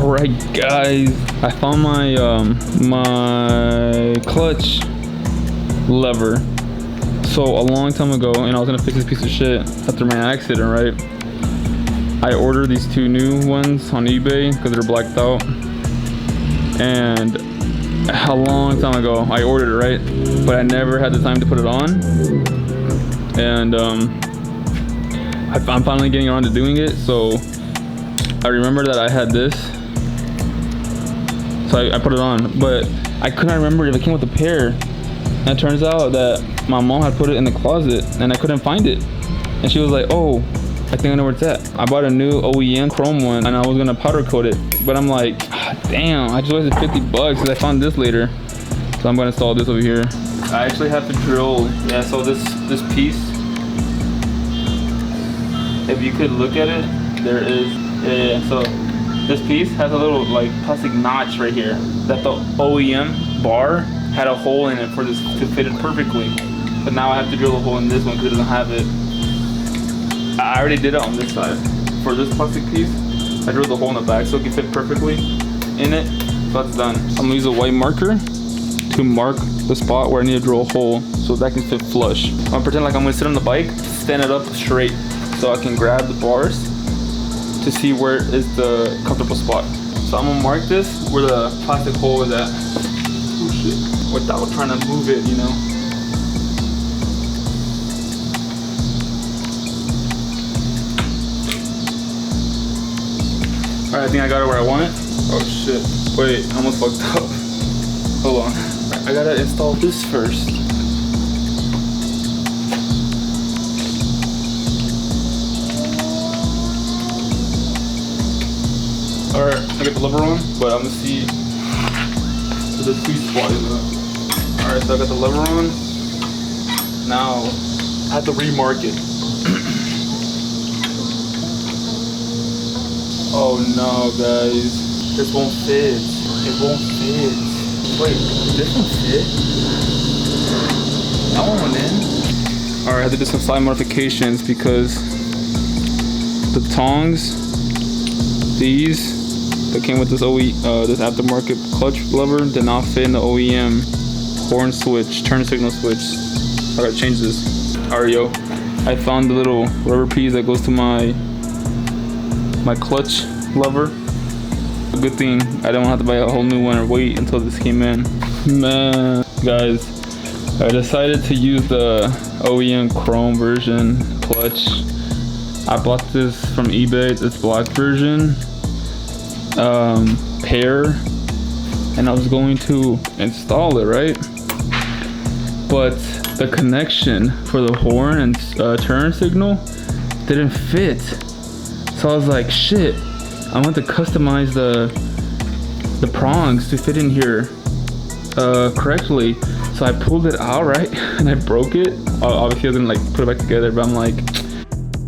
Alright guys, I found my my clutch lever. So a long time ago, and I was gonna fix this piece of shit after my accident, right? I ordered these two new ones on eBay because they're blacked out. And a long time ago I ordered it, right? But I never had the time to put it on. And I'm finally getting around to doing it. So I remember that I had this. So I put it on, but I couldn't remember if it came with a pair. And it turns out that my mom had put it in the closet and I couldn't find it. And she was like, oh, I think I know where it's at. I bought a new OEM chrome one and I was gonna powder coat it. But I'm like, damn, I just wasted 50 bucks because I found this later. So I'm gonna install this over here. I actually have to drill, yeah, so this piece, if you could look at it, there is, yeah, so this piece has a little like plastic notch right here that the OEM bar had a hole in it for this to fit it perfectly. But now I have to drill a hole in this one because it doesn't have it. I already did it on this side. For this plastic piece, I drilled a hole in the back so it can fit perfectly in it. So that's done. I'm gonna use a white marker to mark the spot where I need to drill a hole so that can fit flush. I'm gonna pretend like I'm gonna sit on the bike, stand it up straight so I can grab the bars to see where is the comfortable spot. So I'm gonna mark this where the plastic hole is at. Oh shit. Without trying to move it, you know. Alright, I think I got it where I want it. Oh shit. Wait, I almost fucked up. Hold on. I gotta install this first. Alright, I got the lever on, but I'm gonna see where the sweet spot is at. Alright, so I got the lever on. Now, I have to remark it. Oh no, guys. This won't fit. It won't fit. Wait, this won't fit? That one went in. Alright, I had to do some slight modifications because the tongs, these, that came with this this aftermarket clutch lever did not fit in the OEM horn switch, turn signal switch. I gotta change this. Alright, yo, I found the little rubber piece that goes to my clutch lever. A good thing I don't have to buy a whole new one or wait until this came in. Man, guys, I decided to use the OEM chrome version clutch. I bought this from eBay, this black version. Pair, and I was going to install it, right? But the connection for the horn and turn signal didn't fit. So I was like, shit, I want to customize the prongs to fit in here correctly. So I pulled it out, right? And I broke it. Obviously I was gonna like put it back together, but I'm like,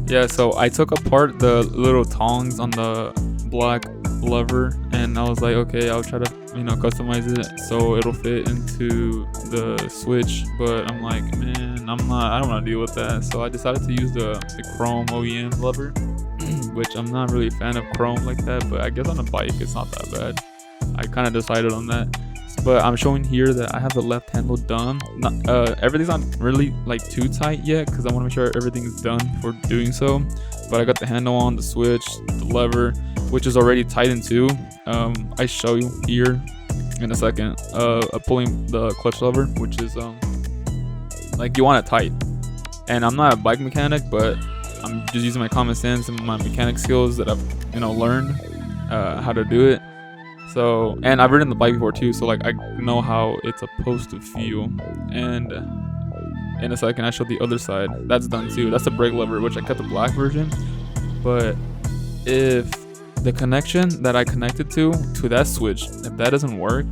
yeah, so I took apart the little tongs on the black lever and I was like, okay, I'll try to, you know, customize it so it'll fit into the switch. But I'm like, man, I don't want to deal with that. So I decided to use the chrome OEM lever, which I'm not really a fan of chrome like that, but I guess on a bike it's not that bad. I kind of decided on that. But I'm showing here that I have the left handle done. Everything's not really like too tight yet because I want to make sure everything is done before doing so. But I got the handle on, the switch, the lever, which is already tightened too. I show you here in a second. Pulling the clutch lever, which is like you want it tight. And I'm not a bike mechanic, but I'm just using my common sense and my mechanic skills that I've, you know, learned how to do it. So, and I've ridden the bike before too, so like I know how it's supposed to feel. And in a second I show the other side. That's done too. That's the brake lever, which I kept the black version. But if the connection that I connected to that switch, if that doesn't work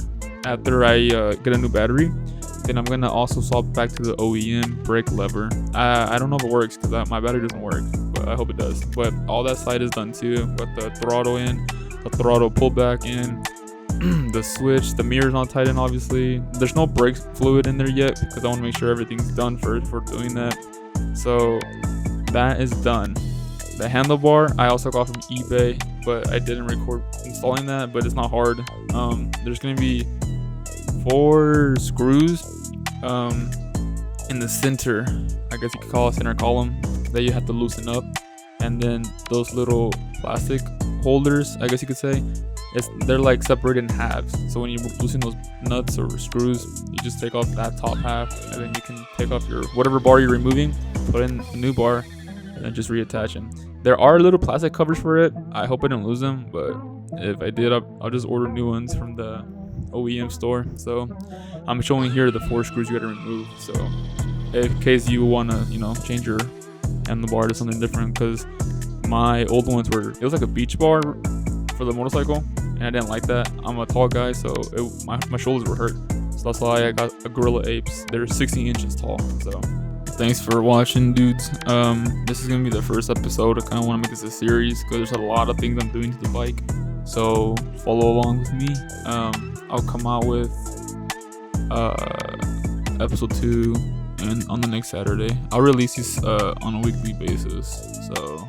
after I get a new battery, then I'm gonna also swap back to the OEM brake lever. I don't know if it works because my battery doesn't work, but I hope it does. But all that side is done too. Got the throttle in, the throttle pullback in, the switch, the mirror's not tight in obviously. There's no brake fluid in there yet because I want to make sure everything's done first for doing that. So that is done. The handlebar I also got from eBay. but I didn't record installing that, but it's not hard. There's gonna be 4 screws in the center, I guess you could call it center column, that you have to loosen up, and then those little plastic holders, I guess you could say, they're like separated in halves. So when you loosen those nuts or screws, you just take off that top half, and then you can take off your whatever bar you're removing, put in a new bar, and then just reattach them. There are little plastic covers for it. I hope I didn't lose them, but if I did, I'll just order new ones from the OEM store. So I'm showing here the 4 screws you gotta remove. So in case you wanna, change your handlebar to something different, because my old ones it was like a beach bar for the motorcycle, and I didn't like that. I'm a tall guy, so my shoulders were hurt. So that's why I got a Gorilla Apes. They're 16 inches tall. So thanks for watching, dudes. This is gonna be the first episode. I kind of want to make this a series because there's a lot of things I'm doing to the bike. So follow along with me. I'll come out with episode 2 and on the next Saturday. I'll release these on a weekly basis. So